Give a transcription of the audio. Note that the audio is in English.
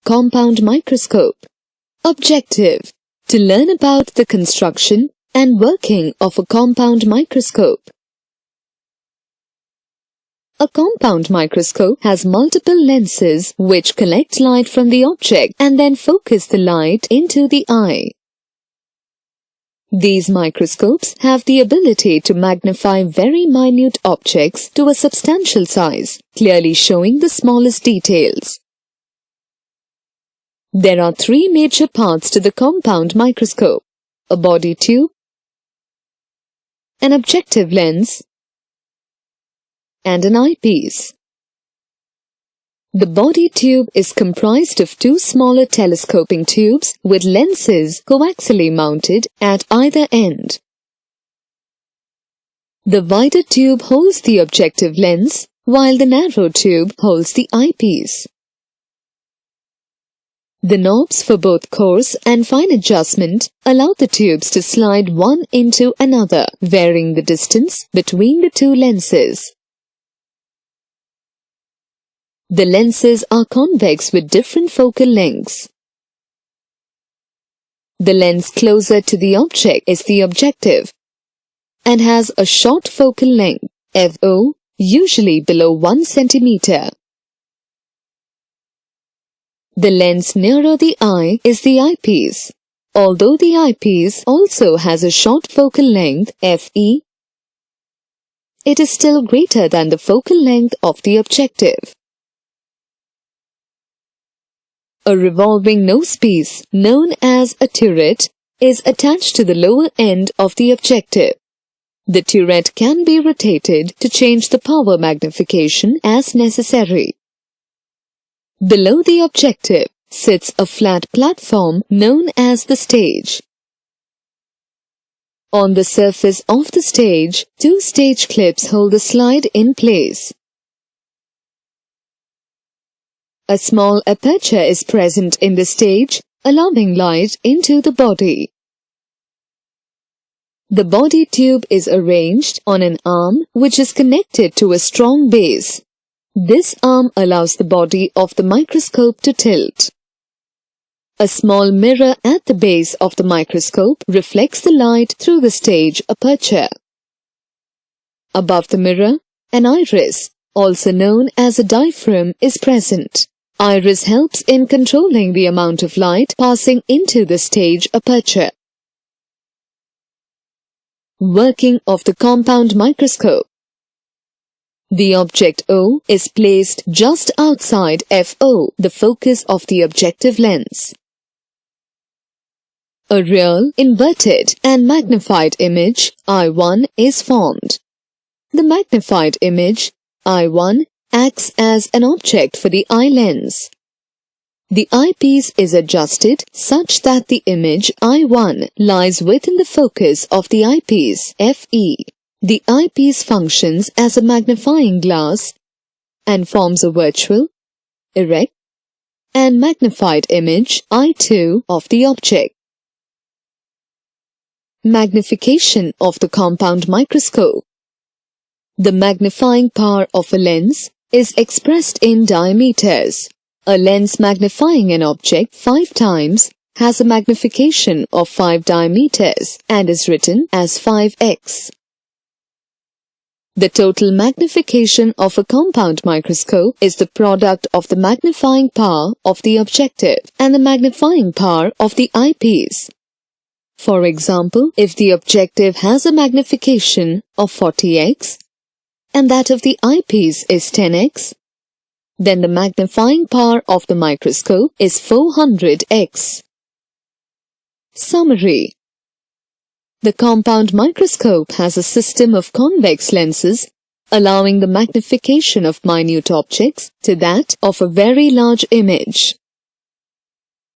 compound microscope. Objective: to learn about the construction and working of a compound microscope. A compound microscope has multiple lenses which collect light from the object and then focus the light into the eye. These microscopes have the ability to magnify very minute objects to a substantial size, clearly showing the smallest details. There are three major parts to the compound microscope: a body tube, an objective lens, and an eyepiece. The body tube is comprised of two smaller telescoping tubes with lenses coaxially mounted at either end. The wider tube holds the objective lens, while the narrow tube holds the eyepiece. The knobs for both coarse and fine adjustment allow the tubes to slide one into another, varying the distance between the two lenses. The lenses are convex with different focal lengths. The lens closer to the object is the objective and has a short focal length, FO, usually below 1 centimeter. The lens nearer the eye is the eyepiece. Although the eyepiece also has a short focal length, FE, it is still greater than the focal length of the objective. A revolving nosepiece, known as a turret, is attached to the lower end of the objective. The turret can be rotated to change the power magnification as necessary. Below the objective sits a flat platform known as the stage. On the surface of the stage, two stage clips hold the slide in place. A small aperture is present in the stage, allowing light into the body. The body tube is arranged on an arm which is connected to a strong base. This arm allows the body of the microscope to tilt. A small mirror at the base of the microscope reflects the light through the stage aperture. Above the mirror, an iris, also known as a diaphragm, is present. Iris helps in controlling the amount of light passing into the stage aperture. Working of the compound microscope. The object O is placed just outside FO, the focus of the objective lens. A real, inverted and magnified image, I1, is formed. The magnified image, I1, acts as an object for the eye lens. The eyepiece is adjusted such that the image I1 lies within the focus of the eyepiece, FE. The eyepiece functions as a magnifying glass and forms a virtual, erect, and magnified image, I2, of the object. Magnification of the compound microscope. The magnifying power of a lens is expressed in diameters. A lens magnifying an object 5 times has a magnification of 5 diameters and is written as 5x. The total magnification of a compound microscope is the product of the magnifying power of the objective and the magnifying power of the eyepiece. For example, if the objective has a magnification of 40x, and that of the eyepiece is 10x, then the magnifying power of the microscope is 400x. Summary. The compound microscope has a system of convex lenses, allowing the magnification of minute objects to that of a very large image.